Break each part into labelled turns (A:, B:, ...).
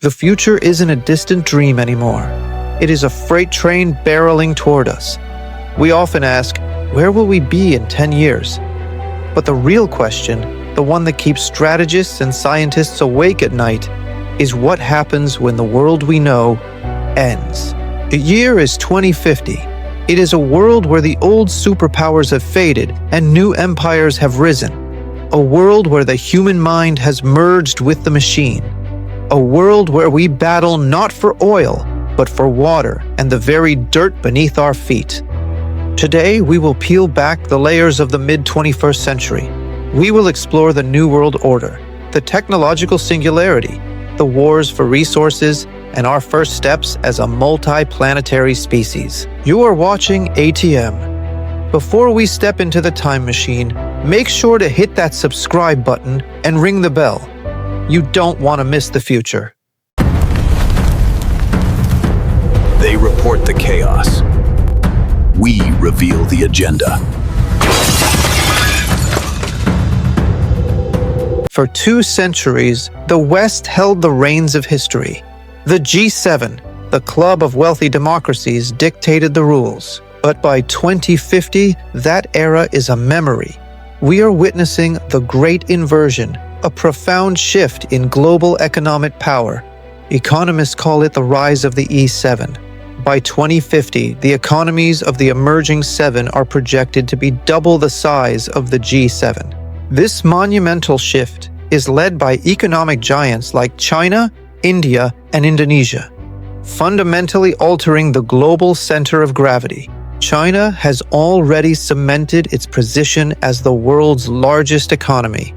A: The future isn't a distant dream anymore. It is a freight train barreling toward us. We often ask, where will we be in 10 years? But the real question, the one that keeps strategists and scientists awake at night, is what happens when the world we know ends. The year is 2050. It is a world where the old superpowers have faded and new empires have risen. A world where the human mind has merged with the machine. A world where we battle not for oil, but for water and the very dirt beneath our feet. Today, we will peel back the layers of the mid-21st century. We will explore the New World Order, the technological singularity, the wars for resources, and our first steps as a multi-planetary species. You are watching ATM. Before we step into the time machine, make sure to hit that subscribe button and ring the bell. You don't want to miss the future.
B: They report the chaos. We reveal the agenda.
A: For 2 centuries, the West held the reins of history. The G7, the club of wealthy democracies, dictated the rules. But by 2050, that era is a memory. We are witnessing the Great Inversion, a profound shift in global economic power. Economists call it the rise of the E7. By 2050, the economies of the emerging 7 are projected to be double the size of the G7. This monumental shift is led by economic giants like China, India, and Indonesia, fundamentally altering the global center of gravity. China has already cemented its position as the world's largest economy,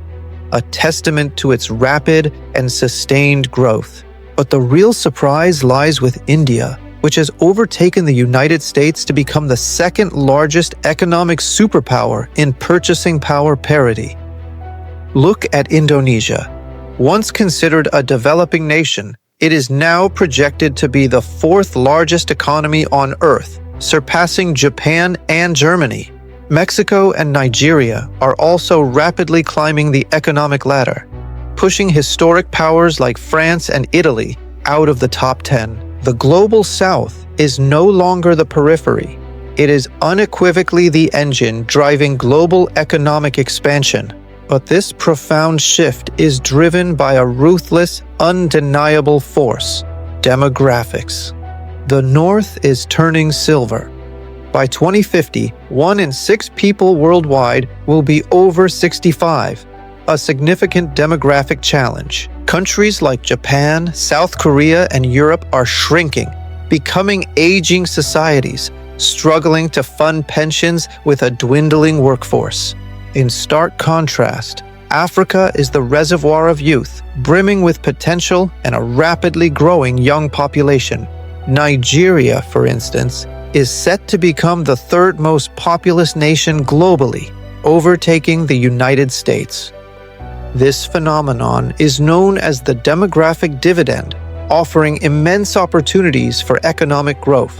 A: a testament to its rapid and sustained growth. But the real surprise lies with India, which has overtaken the United States to become the second largest economic superpower in purchasing power parity. Look at Indonesia. Once considered a developing nation, it is now projected to be the 4th largest economy on Earth, surpassing Japan and Germany. Mexico and Nigeria are also rapidly climbing the economic ladder, pushing historic powers like France and Italy out of the top 10. The global south is no longer the periphery. It is unequivocally the engine driving global economic expansion. But this profound shift is driven by a ruthless, undeniable force: demographics. The North is turning silver. By 2050, 1 in 6 people worldwide will be over 65, a significant demographic challenge. Countries like Japan, South Korea, and Europe are shrinking, becoming aging societies, struggling to fund pensions with a dwindling workforce. In stark contrast, Africa is the reservoir of youth, brimming with potential and a rapidly growing young population. Nigeria, for instance, is set to become the 3rd most populous nation globally, overtaking the United States. This phenomenon is known as the demographic dividend, offering immense opportunities for economic growth.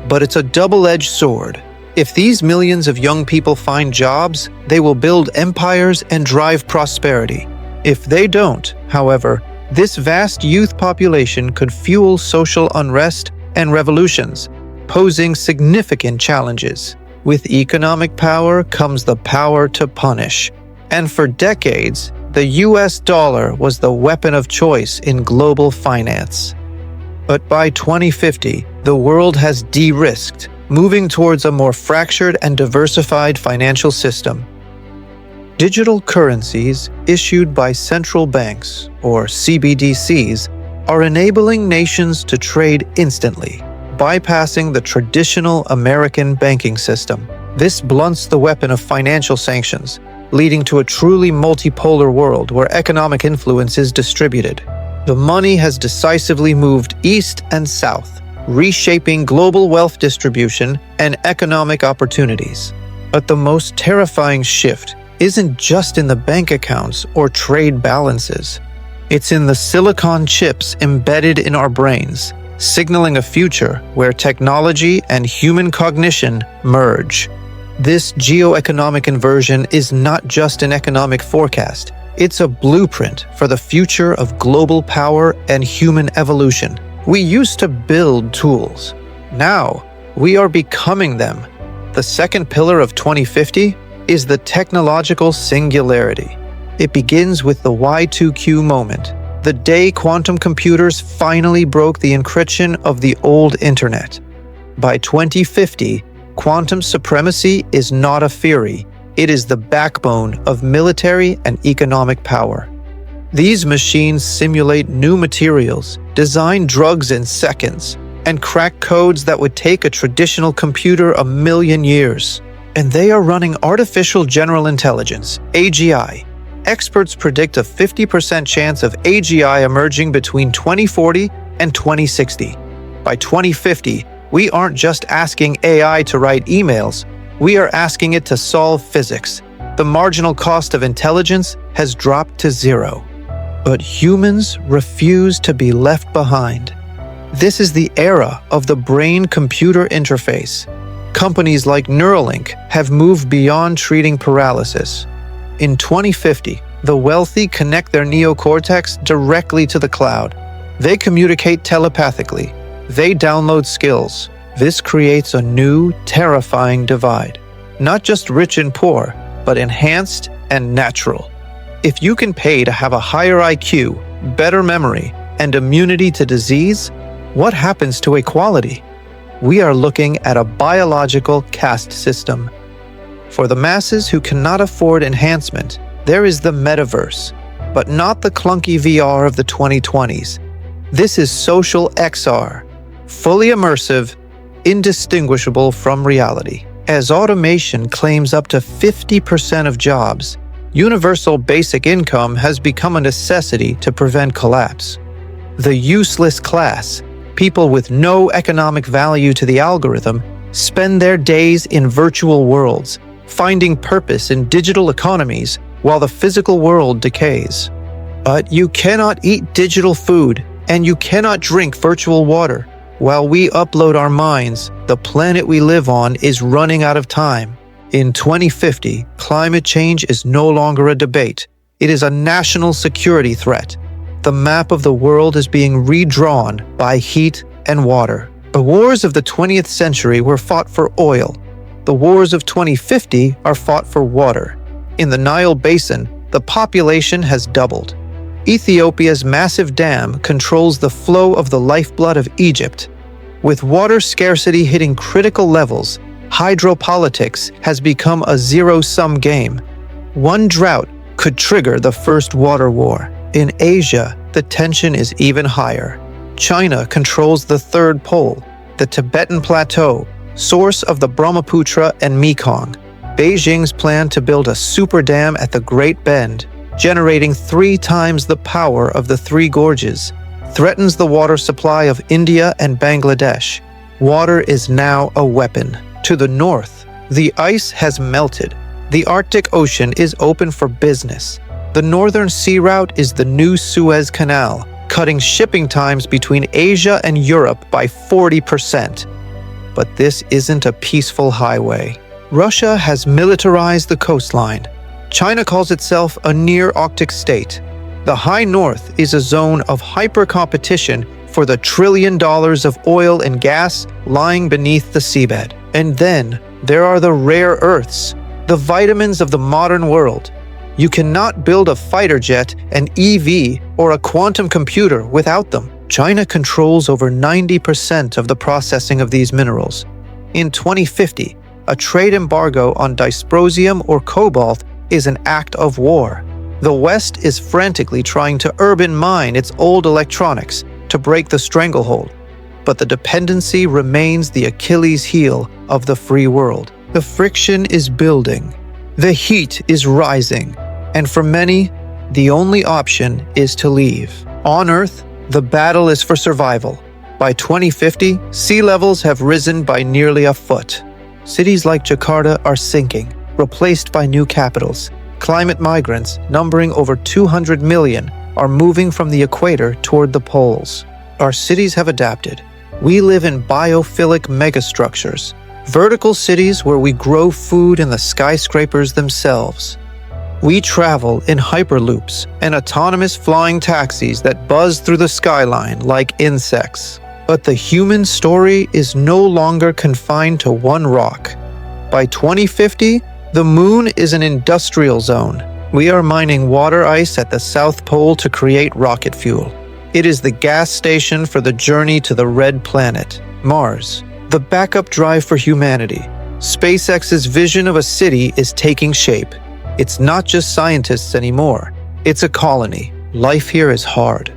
A: But it's a double-edged sword. If these millions of young people find jobs, they will build empires and drive prosperity. If they don't, however, this vast youth population could fuel social unrest and revolutions, posing significant challenges. With economic power comes the power to punish. And for decades, the US dollar was the weapon of choice in global finance. But by 2050, the world has de-risked, moving towards a more fractured and diversified financial system. Digital currencies issued by central banks, or CBDCs, are enabling nations to trade instantly, bypassing the traditional American banking system. This blunts the weapon of financial sanctions, leading to a truly multipolar world where economic influence is distributed. The money has decisively moved east and south, reshaping global wealth distribution and economic opportunities. But the most terrifying shift isn't just in the bank accounts or trade balances. It's in the silicon chips embedded in our brains, signaling a future where technology and human cognition merge. This geoeconomic inversion is not just an economic forecast. It's a blueprint for the future of global power and human evolution. We used to build tools. Now, we are becoming them. The second pillar of 2050 is the technological singularity. It begins with the Y2Q moment, the day quantum computers finally broke the encryption of the old internet. By 2050, quantum supremacy is not a theory. It is the backbone of military and economic power. These machines simulate new materials, design drugs in seconds, and crack codes that would take a traditional computer 1,000,000 years. And they are running artificial general intelligence, AGI. Experts predict a 50% chance of AGI emerging between 2040 and 2060. By 2050, we aren't just asking AI to write emails, we are asking it to solve physics. The marginal cost of intelligence has dropped to zero. But humans refuse to be left behind. This is the era of the brain-computer interface. Companies like Neuralink have moved beyond treating paralysis. In 2050, the wealthy connect their neocortex directly to the cloud. They communicate telepathically. They download skills. This creates a new, terrifying divide. Not just rich and poor, but enhanced and natural. If you can pay to have a higher IQ, better memory, and immunity to disease, what happens to equality? We are looking at a biological caste system. For the masses who cannot afford enhancement, there is the metaverse, but not the clunky VR of the 2020s. This is social XR, fully immersive, indistinguishable from reality. As automation claims up to 50% of jobs, universal basic income has become a necessity to prevent collapse. The useless class, people with no economic value to the algorithm, spend their days in virtual worlds, finding purpose in digital economies while the physical world decays. But you cannot eat digital food, and you cannot drink virtual water. While we upload our minds, the planet we live on is running out of time. In 2050, climate change is no longer a debate. It is a national security threat. The map of the world is being redrawn by heat and water. The wars of the 20th century were fought for oil. The wars of 2050 are fought for water. In the Nile Basin, the population has doubled. Ethiopia's massive dam controls the flow of the lifeblood of Egypt. With water scarcity hitting critical levels, hydropolitics has become a zero-sum game. One drought could trigger the first water war. In Asia, the tension is even higher. China controls the third pole, the Tibetan Plateau, source of the Brahmaputra and Mekong. Beijing's plan to build a super dam at the Great Bend, generating 3 times the power of the Three Gorges, threatens the water supply of India and Bangladesh. Water is now a weapon. To the north, the ice has melted. The Arctic Ocean is open for business. The northern sea route is the new Suez Canal, cutting shipping times between Asia and Europe by 40%. But this isn't a peaceful highway. Russia has militarized the coastline. China calls itself a near-Arctic state. The high north is a zone of hyper-competition for the $1 trillion of oil and gas lying beneath the seabed. And then there are the rare earths, the vitamins of the modern world. You cannot build a fighter jet, an EV, or a quantum computer without them. China controls over 90% of the processing of these minerals. In 2050, a trade embargo on dysprosium or cobalt is an act of war. The West is frantically trying to urban mine its old electronics to break the stranglehold, but the dependency remains the Achilles heel of the free world. The friction is building. The heat is rising. And for many, the only option is to leave. On Earth, the battle is for survival. By 2050, sea levels have risen by nearly a foot. Cities like Jakarta are sinking, replaced by new capitals. Climate migrants, numbering over 200 million, are moving from the equator toward the poles. Our cities have adapted. We live in biophilic megastructures, vertical cities where we grow food in the skyscrapers themselves. We travel in hyperloops and autonomous flying taxis that buzz through the skyline like insects. But the human story is no longer confined to one rock. By 2050, the moon is an industrial zone. We are mining water ice at the South Pole to create rocket fuel. It is the gas station for the journey to the red planet, Mars, the backup drive for humanity. SpaceX's vision of a city is taking shape. It's not just scientists anymore. It's a colony. Life here is hard.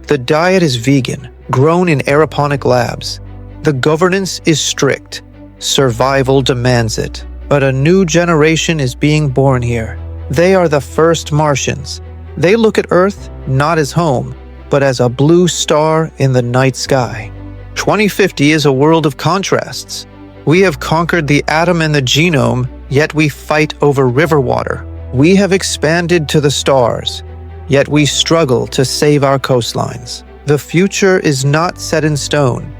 A: The diet is vegan, grown in aeroponic labs. The governance is strict. Survival demands it. But a new generation is being born here. They are the first Martians. They look at Earth not as home, but as a blue star in the night sky. 2050 is a world of contrasts. We have conquered the atom and the genome, yet we fight over river water. We have expanded to the stars, yet we struggle to save our coastlines. The future is not set in stone.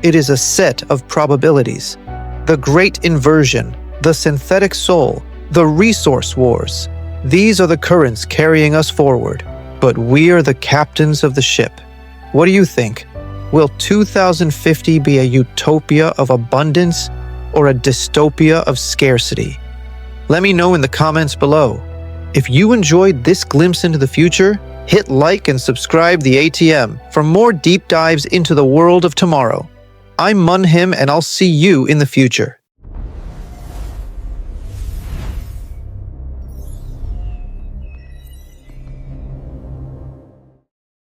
A: It is a set of probabilities. The great inversion, the synthetic soul, the resource wars. These are the currents carrying us forward, but we are the captains of the ship. What do you think? Will 2050 be a utopia of abundance or a dystopia of scarcity? Let me know in the comments below. If you enjoyed this glimpse into the future, hit like and subscribe the ATM for more deep dives into the world of tomorrow. I'm Munhim, and I'll see you in the future.